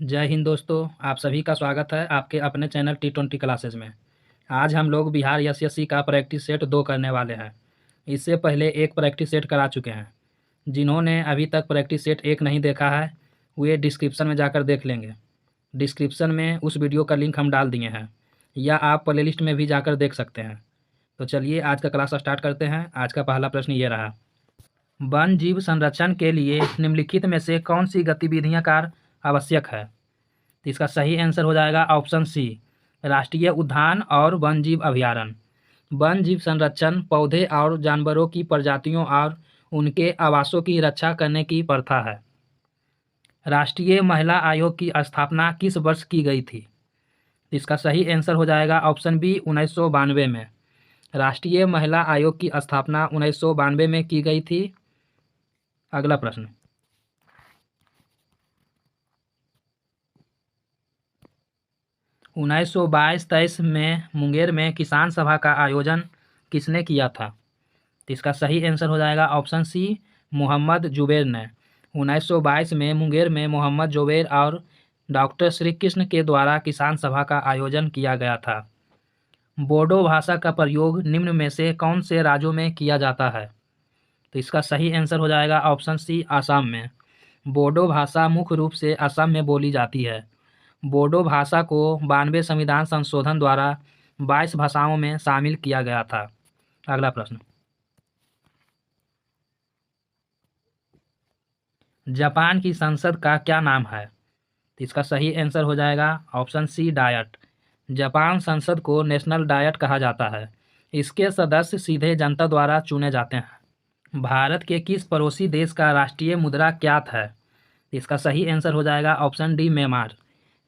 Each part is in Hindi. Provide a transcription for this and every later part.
जय हिंद दोस्तों, आप सभी का स्वागत है आपके अपने चैनल T20 क्लासेस में। आज हम लोग बिहार एसएससी का प्रैक्टिस सेट 2 करने वाले हैं। इससे पहले एक प्रैक्टिस सेट करा चुके हैं। जिन्होंने अभी तक प्रैक्टिस सेट 1 नहीं देखा है, वे डिस्क्रिप्शन में जाकर देख लेंगे। डिस्क्रिप्शन में उस वीडियो का लिंक हम डाल दिए हैं, या आप प्लेलिस्ट में भी जाकर देख सकते हैं। तो चलिए आज का क्लास स्टार्ट करते हैं। आज का पहला प्रश्न ये रहा: वन जीव संरक्षण के लिए निम्नलिखित में से कौन सी गतिविधियाँ कार्य आवश्यक है? तो इसका सही आंसर हो जाएगा ऑप्शन सी, राष्ट्रीय उद्यान और वन जीव अभयारण्य। वन जीव संरक्षण पौधे और जानवरों की प्रजातियों और उनके आवासों की रक्षा करने की प्रथा है। राष्ट्रीय महिला आयोग की स्थापना किस वर्ष की गई थी? इसका सही आंसर हो जाएगा ऑप्शन बी, 1992 में। राष्ट्रीय महिला आयोग की स्थापना 1992 में की गई थी। अगला प्रश्न: 1922-23 में मुंगेर में किसान सभा का आयोजन किसने किया था? तो इसका सही आंसर हो जाएगा ऑप्शन सी, मोहम्मद जुबैर ने। 1922 में मुंगेर में मोहम्मद जुबैर और डॉक्टर श्री कृष्ण के द्वारा किसान सभा का आयोजन किया गया था। बोडो भाषा का प्रयोग निम्न में से कौन से राज्यों में किया जाता है? तो इसका सही आंसर हो जाएगा ऑप्शन सी, आसाम में। बोडो भाषा मुख्य रूप से असम में बोली जाती है। बोडो भाषा को 92 संविधान संशोधन द्वारा 22 भाषाओं में शामिल किया गया था। अगला प्रश्न: जापान की संसद का क्या नाम है? तो इसका सही आंसर हो जाएगा ऑप्शन सी, डायट। जापान संसद को नेशनल डायट कहा जाता है। इसके सदस्य सीधे जनता द्वारा चुने जाते हैं। भारत के किस पड़ोसी देश का राष्ट्रीय मुद्रा क्या है? इसका सही आंसर हो जाएगा ऑप्शन डी, म्यांमार।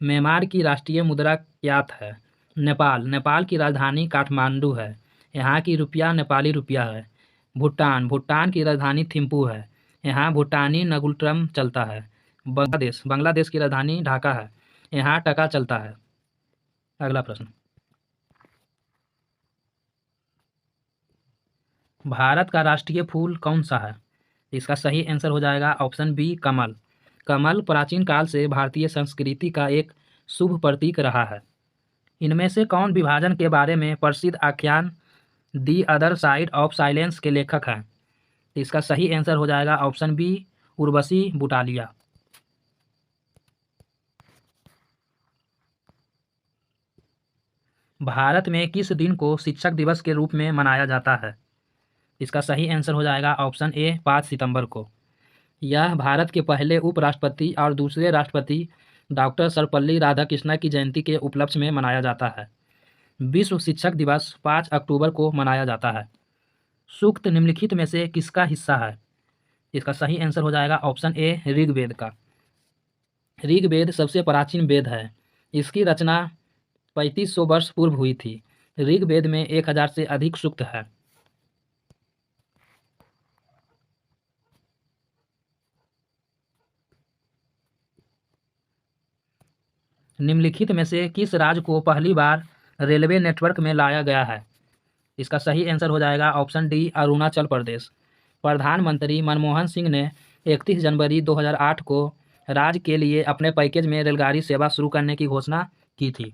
म्यांमार की राष्ट्रीय मुद्रा क्या है? नेपाल। नेपाल की राजधानी काठमांडू है। यहाँ की रुपया नेपाली रुपया है। भूटान। भूटान की राजधानी थिम्पू है। यहाँ भूटानी नगुल्ट्रम चलता है। बांग्लादेश। बांग्लादेश की राजधानी ढाका है। यहाँ टका चलता है। अगला प्रश्न: भारत का राष्ट्रीय फूल कौन सा है? इसका सही आंसर हो जाएगा ऑप्शन बी, कमल। कमल प्राचीन काल से भारतीय संस्कृति का एक शुभ प्रतीक रहा है। इनमें से कौन विभाजन के बारे में प्रसिद्ध आख्यान the other side of silence के लेखक हैं? इसका सही आंसर हो जाएगा ऑप्शन बी, उर्वशी बुटालिया। भारत में किस दिन को शिक्षक दिवस के रूप में मनाया जाता है? इसका सही आंसर हो जाएगा ऑप्शन ए, 5 सितंबर को। यह भारत के पहले उपराष्ट्रपति और दूसरे राष्ट्रपति डॉक्टर सर्वपल्ली राधाकृष्णन की जयंती के उपलक्ष्य में मनाया जाता है। विश्व शिक्षक दिवस 5 अक्टूबर को मनाया जाता है। सूक्त निम्नलिखित में से किसका हिस्सा है? इसका सही आंसर हो जाएगा ऑप्शन ए, ऋग्वेद का। ऋग्वेद सबसे प्राचीन वेद है। इसकी रचना 3500 वर्ष पूर्व हुई थी। ऋग्वेद में 1000 से अधिक सूक्त है। निम्नलिखित में से किस राज्य को पहली बार रेलवे नेटवर्क में लाया गया है? इसका सही आंसर हो जाएगा ऑप्शन डी, अरुणाचल प्रदेश। प्रधानमंत्री मनमोहन सिंह ने 31 जनवरी 2008 को राज्य के लिए अपने पैकेज में रेलगाड़ी सेवा शुरू करने की घोषणा की थी।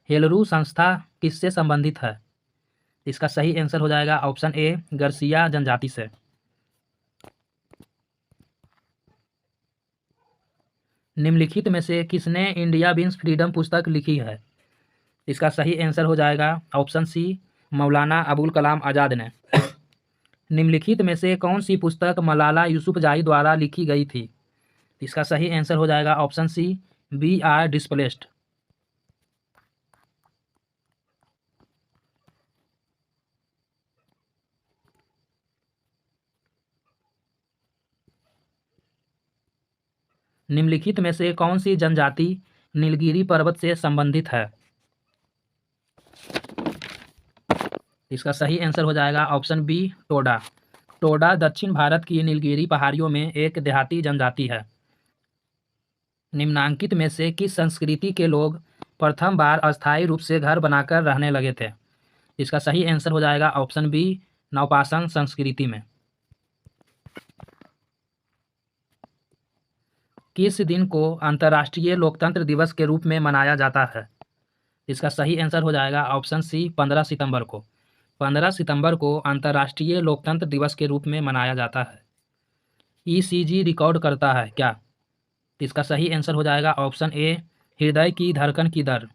हेलरू संस्था किससे संबंधित है? इसका सही आंसर हो जाएगा ऑप्शन ए, गर्सिया जनजाति से। निम्नलिखित में से किसने इंडिया विंस फ्रीडम पुस्तक लिखी है? इसका सही आंसर हो जाएगा ऑप्शन सी, मौलाना अबुल कलाम आज़ाद ने। निम्नलिखित में से कौन सी पुस्तक मलाला यूसुफजई द्वारा लिखी गई थी? इसका सही आंसर हो जाएगा option C, we are displaced. निम्नलिखित में से कौन सी जनजाति नीलगिरी पर्वत से संबंधित है? इसका सही आंसर हो जाएगा ऑप्शन बी, टोडा। टोडा दक्षिण भारत की नीलगिरी पहाड़ियों में एक देहाती जनजाति है। निम्नांकित में से किस संस्कृति के लोग प्रथम बार अस्थायी रूप से घर बनाकर रहने लगे थे? इसका सही आंसर हो जाएगा ऑप्शन बी, नवपाषाण संस्कृति में। किस दिन को अंतर्राष्ट्रीय लोकतंत्र दिवस के रूप में मनाया जाता है? इसका सही आंसर हो जाएगा ऑप्शन सी 15 सितंबर को। 15 सितंबर को अंतर्राष्ट्रीय लोकतंत्र दिवस के रूप में मनाया जाता है। ईसीजी रिकॉर्ड करता है क्या? इसका सही आंसर हो जाएगा ऑप्शन ए हृदय की धड़कन की दर।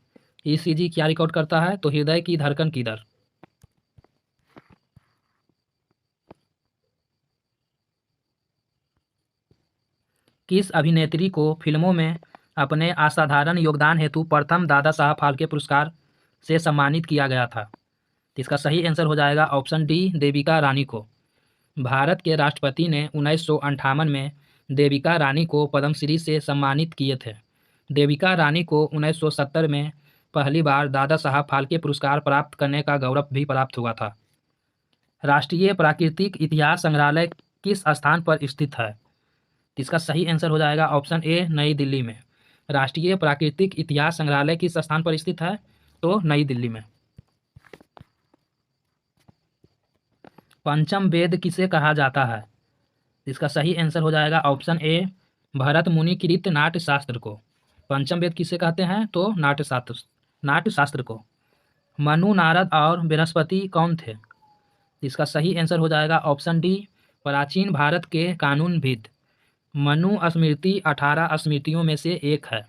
ईसीजी क्या रिकॉर्ड करता है? तो हृदय की धड़कन की दर। किस अभिनेत्री को फिल्मों में अपने असाधारण योगदान हेतु प्रथम दादा साहब फाल्के पुरस्कार से सम्मानित किया गया था? इसका सही आंसर हो जाएगा ऑप्शन डी देविका रानी को। भारत के राष्ट्रपति ने 1958 में देविका रानी को पद्मश्री से सम्मानित किए थे। देविका रानी को 1970 में पहली बार दादा साहब फाल्के पुरस्कार प्राप्त करने का गौरव भी प्राप्त हुआ था। राष्ट्रीय प्राकृतिक इतिहास संग्रहालय किस स्थान पर स्थित है? इसका सही आंसर हो जाएगा ऑप्शन ए नई दिल्ली में। राष्ट्रीय प्राकृतिक इतिहास संग्रहालय किस स्थान पर स्थित है? तो नई दिल्ली में। पंचम वेद किसे कहा जाता है? इसका सही आंसर हो जाएगा ऑप्शन ए भरत मुनि कृत नाट्य शास्त्र को। पंचम वेद किसे कहते हैं? तो नाट्य शास्त्र को। मनु नारद और बृहस्पति कौन थे? इसका सही आंसर हो जाएगा ऑप्शन डी प्राचीन भारत के कानूनविद। मनु स्मृति 18 स्मृतियों में से एक है।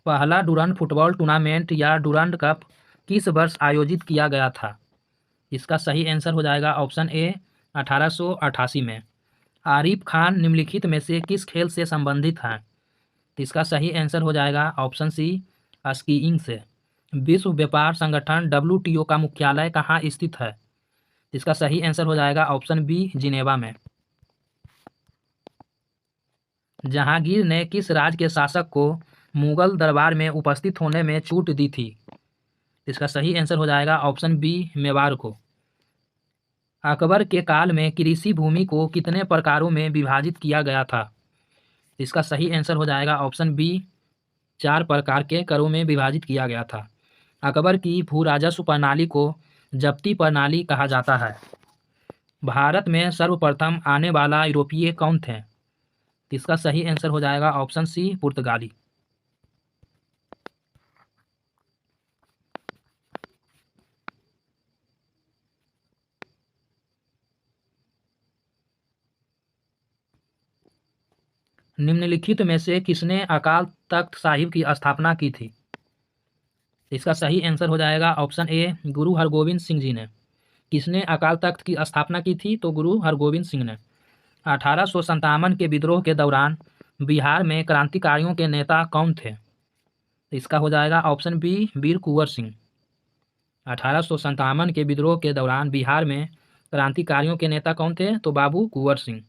पहला डुरंड फुटबॉल टूर्नामेंट या डुरंड कप किस वर्ष आयोजित किया गया था? इसका सही आंसर हो जाएगा ऑप्शन ए 1888 में। आरिफ खान निम्नलिखित में से किस खेल से संबंधित हैं? इसका सही आंसर हो जाएगा ऑप्शन सी स्कीइंग से। विश्व व्यापार संगठन WTO का मुख्यालय कहाँ स्थित है? इसका सही आंसर हो जाएगा ऑप्शन बी जिनेवा में। जहांगीर ने किस राज्य के शासक को मुगल दरबार में उपस्थित होने में छूट दी थी? इसका सही आंसर हो जाएगा ऑप्शन बी मेवाड़ को। अकबर के काल में कृषि भूमि को कितने प्रकारों में विभाजित किया गया था? इसका सही आंसर हो जाएगा ऑप्शन बी 4 प्रकार के करों में विभाजित किया गया था। अकबर की भू राजस्व प्रणाली को जब्ती प्रणाली कहा जाता है। भारत में सर्वप्रथम आने वाला यूरोपीय कौन थे? इसका सही आंसर हो जाएगा ऑप्शन सी पुर्तगाली। निम्नलिखित में से किसने अकाल तख्त साहिब की स्थापना की थी? इसका सही आंसर हो जाएगा ऑप्शन ए गुरु हरगोविंद सिंह जी ने। किसने अकाल तख्त की स्थापना की थी? तो गुरु हरगोविंद सिंह ने। 1857 के विद्रोह के दौरान बिहार में क्रांतिकारियों के नेता कौन थे? इसका हो जाएगा ऑप्शन बी वीर कुंवर सिंह। 1857 के विद्रोह के दौरान बिहार में क्रांतिकारियों के नेता कौन थे? तो बाबू कुंवर सिंह।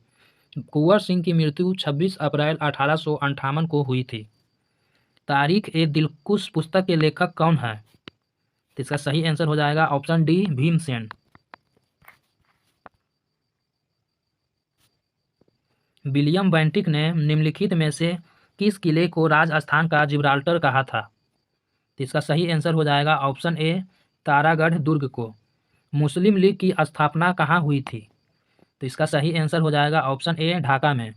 कुंवर सिंह की मृत्यु 26 अप्रैल 1858 को हुई थी। तारीख ए दिलकुश पुस्तक के लेखक कौन है? इसका सही आंसर हो जाएगा option D Bhimsen. William Bentinck ने निम्नलिखित में से किस किले को राजस्थान का जिब्राल्टर कहा था? इसका सही आंसर हो जाएगा ऑप्शन ए तारागढ़ दुर्ग को। मुस्लिम लीग की स्थापना कहाँ हुई थी? तो इसका सही आंसर हो जाएगा ऑप्शन ए ढाका में।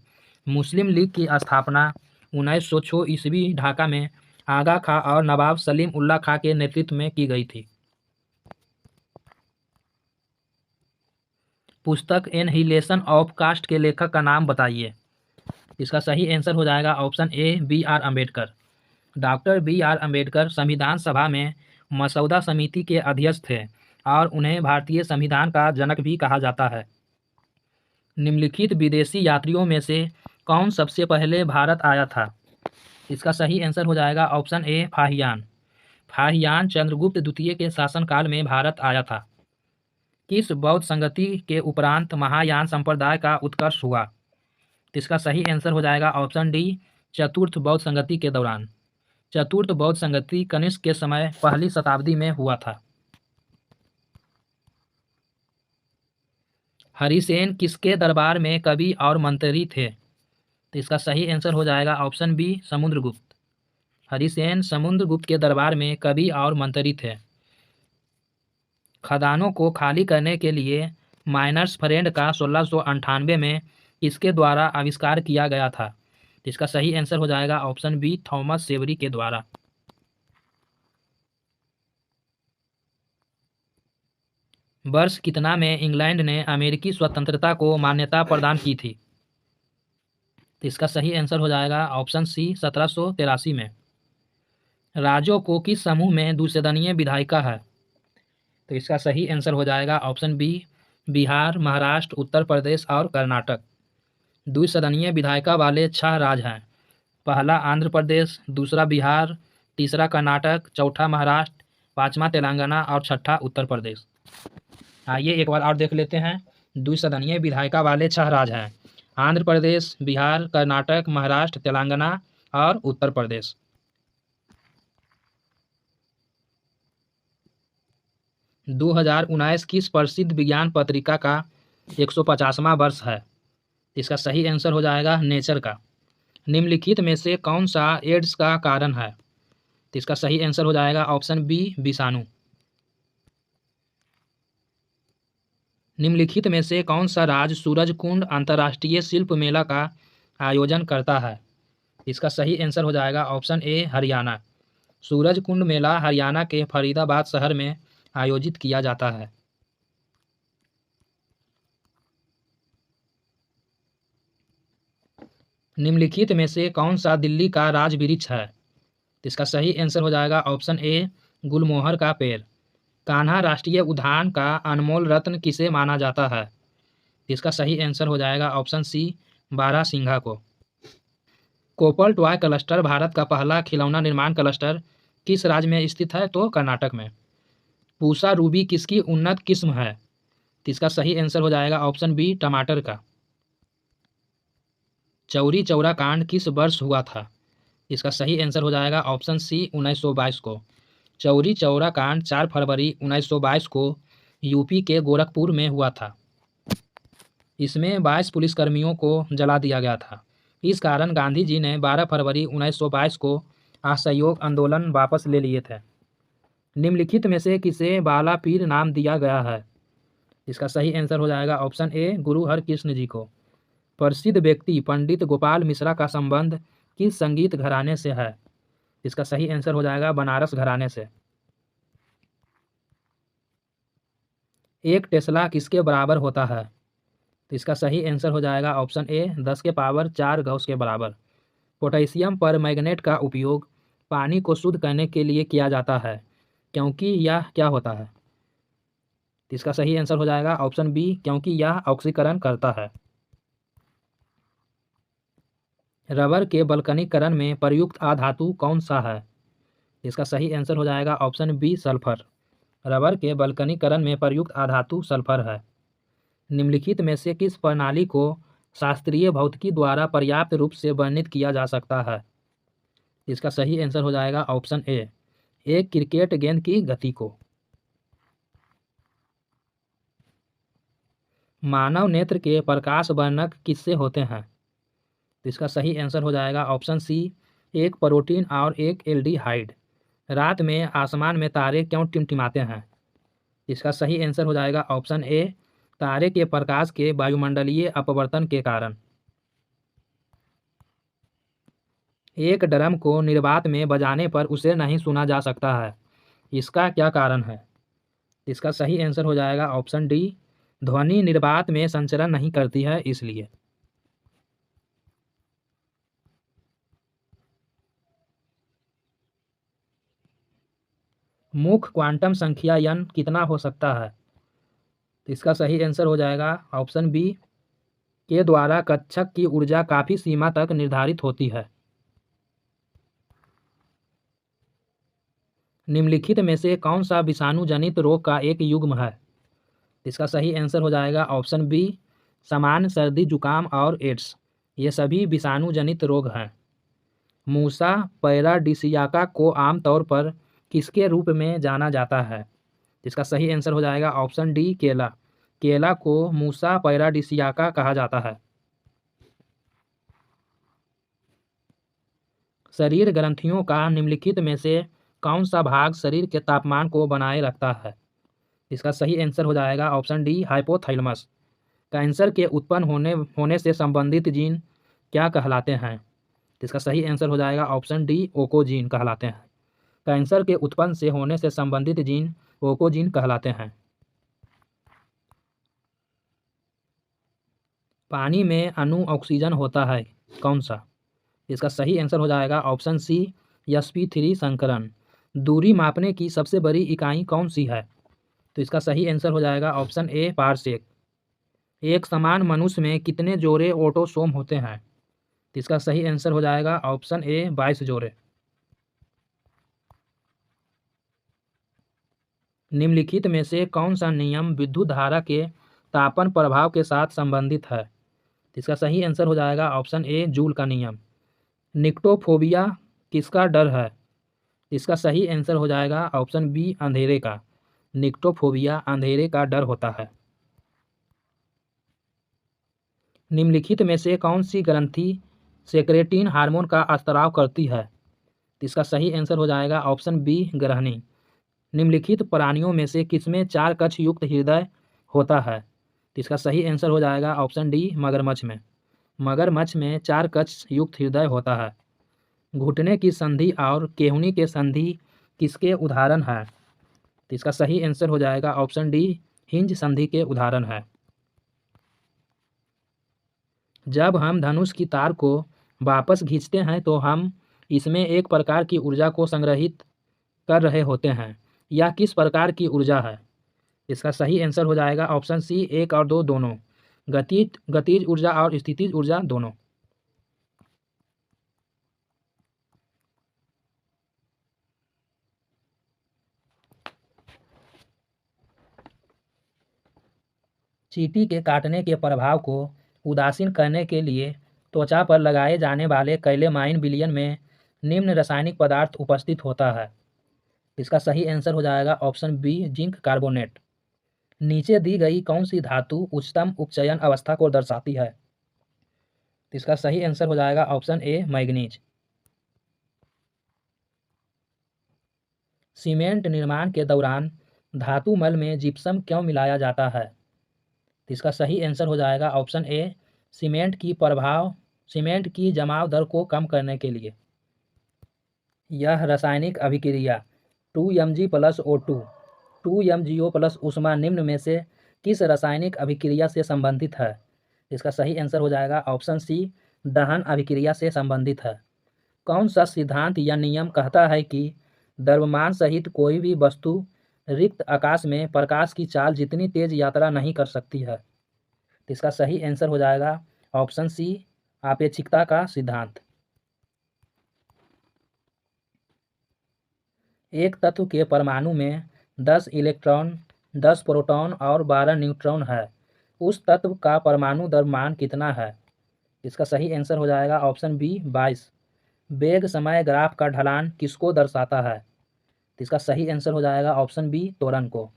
मुस्लिम लीग की स्थापना 1906 ईस्वी ढाका में आगा खां और नवाब सलीम उल्लाह खां के नेतृत्व में की गई थी। पुस्तक एनहिलेशन ऑफ कास्ट के लेखक का नाम बताइए। इसका सही आंसर हो जाएगा option A BR Ambedkar. Doctor BR Ambedkar संविधान सभा में मसौदा समिति के अध्यक्ष थे और उन्हें भारतीय संविधान का जनक भी कहा जाता है। निम्नलिखित विदेशी यात्रियों में से कौन सबसे पहले भारत आया था? इसका सही आंसर हो जाएगा ऑप्शन ए फाहियान। फाहियान चंद्रगुप्त द्वितीय के शासनकाल में भारत आया था। किस बौद्ध संगति के उपरांत महायान संप्रदाय का उत्कर्ष हुआ? इसका सही आंसर हो जाएगा ऑप्शन डी चतुर्थ बौद्ध संगति के दौरान। चतुर्थ बौद्ध संगति कनिष्क के समय पहली शताब्दी में हुआ था। हरिसेन किसके दरबार में कवि और मंत्री थे? तो इसका सही आंसर हो जाएगा ऑप्शन बी समुद्रगुप्त। हरिसेन समुद्रगुप्त के दरबार में कवि और मंत्री थे। खदानों को खाली करने के लिए माइनर्स फ्रेंड का 1698 में इसके द्वारा आविष्कार किया गया था? तो इसका सही आंसर हो जाएगा ऑप्शन बी, थॉमस सेवरी के द्वारा। वर्ष कितना में इंग्लैंड ने अमेरिकी स्वतंत्रता को मान्यता प्रदान की थी? तो इसका सही आंसर हो जाएगा ऑप्शन सी, 1783 में। राज्यों को किस समूह में द्विसदनीय विधायिका है? तो इसका सही आंसर हो जाएगा ऑप्शन बी, बिहार, महाराष्ट्र, उत्तर प्रदेश और कर्नाटक। द्विसदनीय विधायिका वाले 6 राज्य हैं। पहला आंध्र प्रदेश, दूसरा बिहार, तीसरा कर्नाटक, चौथा महाराष्ट्र, पांचवा तेलंगाना और छठा उत्तर प्रदेश। आइए एक बार और देख लेते हैं। द्विसदनीय विधायिका वाले 6 राज्य हैं। आंध्र प्रदेश, बिहार, कर्नाटक, महाराष्ट्र, तेलंगाना और उत्तर प्रदेश। - 2019 किस प्रसिद्ध विज्ञान पत्रिका का 150वां वर्ष है? इसका सही आंसर हो जाएगा नेचर का। निम्नलिखित में से कौन सा एड्स का कारण है? तो इसका सही आंसर हो जाएगा ऑप्शन बी, विषाणु। निम्नलिखित में से कौन सा राज्य सूरजकुंड अंतर्राष्ट्रीय शिल्प मेला का आयोजन करता है? इसका सही आंसर हो जाएगा ऑप्शन ए, हरियाणा। सूरजकुंड मेला हरियाणा के फरीदाबाद शहर में आयोजित किया जाता है। निम्नलिखित में से कौन सा दिल्ली का राज वृक्ष है? इसका सही आंसर हो जाएगा ऑप्शन ए, गुलमोहर का पेड़। कान्हा राष्ट्रीय उद्यान का अनमोल रत्न किसे माना जाता है? इसका सही आंसर हो जाएगा ऑप्शन सी, बारहसिंघा को। कोपल टॉय क्लस्टर भारत का पहला खिलौना निर्माण क्लस्टर किस राज्य में स्थित है? तो कर्नाटक में। पूसा रूबी किसकी उन्नत किस्म है? इसका सही आंसर हो जाएगा ऑप्शन बी, टमाटर का। चौरी चौरा कांड किस वर्ष हुआ था? इसका सही आंसर हो जाएगा ऑप्शन सी, 1922 को। चौरी चौरा कांड 4 फरवरी 1922 को यूपी के गोरखपुर में हुआ था। इसमें 22 पुलिसकर्मियों को जला दिया गया था। इस कारण गांधी जी ने 12 फरवरी 1922 को असहयोग आंदोलन वापस ले लिए थे। निम्नलिखित में से किसे बाला पीर नाम दिया गया है? इसका सही आंसर हो जाएगा ऑप्शन ए, गुरु हरकृष्ण जी को। प्रसिद्ध व्यक्ति पंडित गोपाल मिश्रा का संबंध किस संगीत घराने से है? इसका सही आंसर हो जाएगा बनारस घराने से। एक टेस्ला किसके बराबर होता है? तो इसका सही आंसर हो जाएगा ऑप्शन ए, 10 के पावर 4 गॉस के बराबर। पोटेशियम पर मैग्नेट का उपयोग पानी को शुद्ध करने के लिए किया जाता है, क्योंकि यह क्या होता है? तो इसका सही आंसर हो जाएगा ऑप्शन बी, क्योंकि यह ऑक्सीकरण करता है। रबर के बल्कनीकरण में प्रयुक्त अधातु कौन सा है? इसका सही आंसर हो जाएगा ऑप्शन बी, सल्फर। रबर के बल्कनीकरण में प्रयुक्त अधातु सल्फर है। निम्नलिखित में से किस प्रणाली को शास्त्रीय भौतिकी द्वारा पर्याप्त रूप से वर्णित किया जा सकता है? इसका सही आंसर हो जाएगा ऑप्शन ए, एक क्रिकेट गेंद की गति को। मानव नेत्र के प्रकाश वर्णक किससे होते हैं? तो इसका सही आंसर हो जाएगा ऑप्शन सी, एक प्रोटीन और एक एल्डिहाइड। रात में आसमान में तारे क्यों टिमटिमाते हैं? इसका सही आंसर हो जाएगा ऑप्शन ए, तारे के प्रकाश के वायुमंडलीय अपवर्तन के कारण। एक ड्रम को निर्वात में बजाने पर उसे नहीं सुना जा सकता है, इसका क्या कारण है? इसका सही आंसर हो जाएगा ऑप्शन डी, ध्वनि निर्वात में संचरण नहीं करती है इसलिए। मुख्य क्वांटम संख्या n कितना हो सकता है? तो इसका सही आंसर हो जाएगा ऑप्शन बी, के द्वारा कक्षक की ऊर्जा काफी सीमा तक निर्धारित होती है। निम्नलिखित में से कौन सा विषाणु जनित रोग का एक युग्म है? इसका सही आंसर हो जाएगा ऑप्शन बी, सामान्य सर्दी जुकाम और एड्स। ये सभी विषाणु जनित रोग हैं। मूसा पैराडिसियाका को आमतौर पर किसके रूप में जाना जाता है? इसका सही आंसर हो जाएगा ऑप्शन डी, केला। केला को मूसा पैराडिसियाका कहा जाता है। शरीर ग्रंथियों का निम्नलिखित में से कौन सा भाग शरीर के तापमान को बनाए रखता है? इसका सही आंसर हो जाएगा ऑप्शन डी हाइपोथैलेमस। कैंसर के उत्पन्न होने से संबंधित जीन क्या कहलाते हैं? इसका सही आंसर हो जाएगा ऑप्शन डी ओकोजीन कहलाते हैं। कैंसर के उत्पन्न से होने से संबंधित जीन ओकोजीन कहलाते हैं। पानी में अणु ऑक्सीजन होता है कौन सा? इसका सही आंसर हो जाएगा ऑप्शन सी sp3 संकरण। दूरी मापने की सबसे बड़ी इकाई कौन सी है? तो इसका सही आंसर हो जाएगा ऑप्शन ए पारसेक। एक समान मनुष्य में कितने जोड़े ऑटोसोम होते हैं? तो इसका सही आंसर हो जाएगा ऑप्शन ए 22 जोड़े। निम्नलिखित में से कौन सा नियम विद्युत धारा के तापन प्रभाव के साथ संबंधित है? तो इसका सही आंसर हो जाएगा ऑप्शन ए जूल का नियम। निक्टोफोबिया किसका डर है? इसका सही आंसर हो जाएगा ऑप्शन बी अंधेरे का। निक्टोफोबिया अंधेरे का डर होता है। निम्नलिखित में से कौन सी ग्रंथि सेक्रेटिन हार्मोन का स्त्राव करती है? इसका सही आंसर हो जाएगा ऑप्शन बी ग्रहणी। निम्नलिखित प्राणियों में से किसमें 4 कक्ष युक्त हृदय होता है? इसका सही आंसर हो जाएगा ऑप्शन डी मगरमच्छ में। मगरमच्छ में 4 कक्ष युक्त हृदय होता है। घुटने की संधि और केहूनी के संधि किसके उदाहरण है? तो इसका सही आंसर हो जाएगा ऑप्शन डी हिंज संधि के उदाहरण है। जब हम धनुष की तार को वापस खींचते हैं तो हम इसमें एक प्रकार की ऊर्जा को संग्रहित कर रहे होते हैं। यह किस प्रकार की ऊर्जा है? इसका सही आंसर हो जाएगा ऑप्शन सी 1 और 2 दोनों। गतिज ऊर्जा और स्थितिज ऊर्जा दोनों। चींटी के काटने के प्रभाव को उदासीन करने के लिए त्वचा पर लगाए जाने वाले कैलेमाइन विलयन में निम्न रासायनिक पदार्थ उपस्थित होता है। इसका सही आंसर हो जाएगा ऑप्शन बी जिंक कार्बोनेट। नीचे दी गई कौन सी धातु उच्चतम उपचयन अवस्था को दर्शाती है? इसका सही आंसर हो जाएगा ऑप्शन ए मैग्नीज। सीमेंट निर्माण के दौरान धातु मल में जिप्सम क्यों मिलाया जाता है? इसका सही आंसर हो जाएगा ऑप्शन ए सीमेंट की जमाव दर को कम करने के लिए। यह रासायनिक अभिक्रिया 2Mg plus O2 2MgO plus ऊष्मा निम्न में से किस रासायनिक अभिक्रिया से संबंधित है? इसका सही आंसर हो जाएगा ऑप्शन सी दहन अभिक्रिया से संबंधित है। कौन सा सिद्धांत या नियम कहता है कि द्रव्यमान सहित कोई भी वस्तु रिक्त आकाश में प्रकाश की चाल जितनी तेज यात्रा नहीं कर सकती है? तो इसका सही आंसर हो जाएगा ऑप्शन सी आपेक्षिकता का सिद्धांत। एक तत्व के परमाणु में 10 इलेक्ट्रॉन 10 प्रोटॉन और 12 न्यूट्रॉन है। उस तत्व का परमाणु द्रव्यमान कितना है? इसका सही आंसर हो जाएगा ऑप्शन बी 22। वेग समय ग्राफ का ढलान किसको दर्शाता है? इसका सही आंसर हो जाएगा ऑप्शन बी त्वरण को।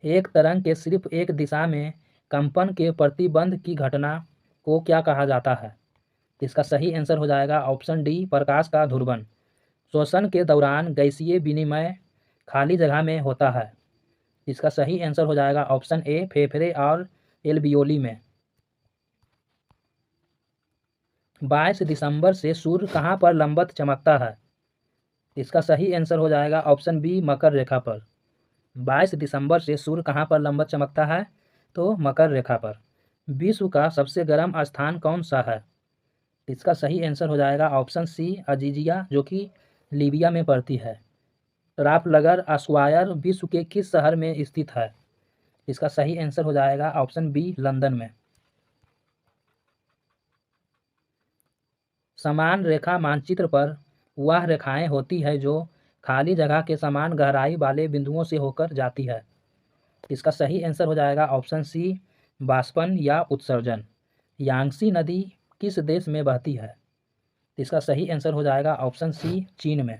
एक तरंग के सिर्फ एक दिशा में कंपन के प्रतिबंध की घटना को क्या कहा जाता है? इसका सही आंसर हो जाएगा ऑप्शन डी प्रकाश का ध्रुवण। श्वसन के दौरान गैसीय विनिमय खाली जगह में होता है। इसका सही आंसर हो जाएगा ऑप्शन ए फेफड़े और एल्वियोली में। 22 दिसंबर से सूर्य कहाँ पर लंबवत चमकता है? इसका सही आंसर हो जाएगा ऑप्शन बी मकर रेखा पर। 22 दिसंबर से सूर्य कहाँ पर लंबवत चमकता है? तो मकर रेखा पर। विश्व का सबसे गर्म स्थान कौन सा है? इसका सही आंसर हो जाएगा ऑप्शन सी अजीजिया जो कि लीबिया में पड़ती है। ट्राफलगर स्क्वायर विश्व के किस शहर में स्थित है? इसका सही आंसर हो जाएगा ऑप्शन बी लंदन में। समान रेखा मानचित्र पर वह रेखाएं होती है जो खाली जगह के समान गहराई वाले बिंदुओं से होकर जाती है। इसका सही आंसर हो जाएगा ऑप्शन सी बाष्पन या उत्सर्जन। यांगसी नदी किस देश में बहती है? इसका सही आंसर हो जाएगा ऑप्शन सी चीन में।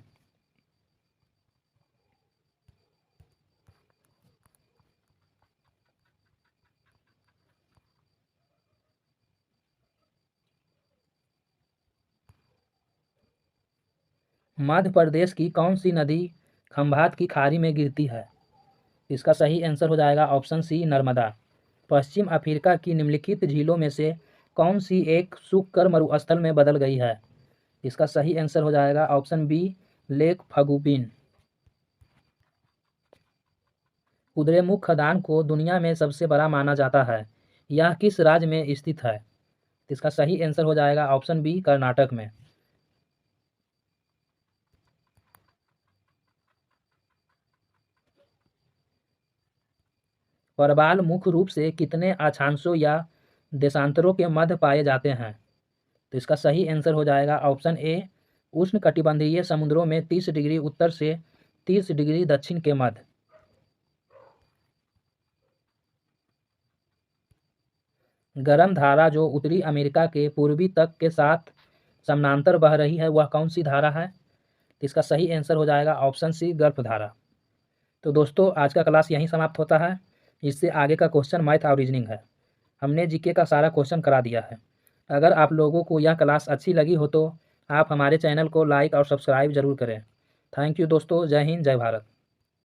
मध्य प्रदेश की कौन सी नदी खंभात की खाड़ी में गिरती है। इसका सही आंसर हो जाएगा ऑप्शन सी नर्मदा। पश्चिम अफ्रीका की निम्नलिखित झीलों में से कौन सी एक सूख कर मरुस्थल में बदल गई है? इसका सही आंसर हो जाएगा ऑप्शन बी लेक फगुबिन। कुद्रेमुख खदान को दुनिया में सबसे बड़ा माना जाता है। यह किस राज्य में स्थित है? इसका सही आंसर हो जाएगा ऑप्शन बी कर्नाटक में। परबाल मुख्य रूप से कितने अक्षांशों या देशांतरों के मध्य पाए जाते हैं? तो इसका सही आंसर हो जाएगा ऑप्शन ए उष्णकटिबंधीय समुद्रों में 30 डिग्री उत्तर से 30 डिग्री दक्षिण के मध्य। गर्म धारा जो उत्तरी अमेरिका के पूर्वी तट के साथ समानांतर बह रही है वह कौन सी धारा है? इसका सही आंसर हो जाएगा ऑप्शन सी गल्फ धारा। तो दोस्तों आज का क्लास यहीं समाप्त होता है। इससे आगे का क्वेश्चन मैथ और रीजनिंग है। हमने जीके का सारा क्वेश्चन करा दिया है। अगर आप लोगों को यह क्लास अच्छी लगी हो तो आप हमारे चैनल को लाइक और सब्सक्राइब ज़रूर करें। थैंक यू दोस्तों। जय हिंद, जय भारत।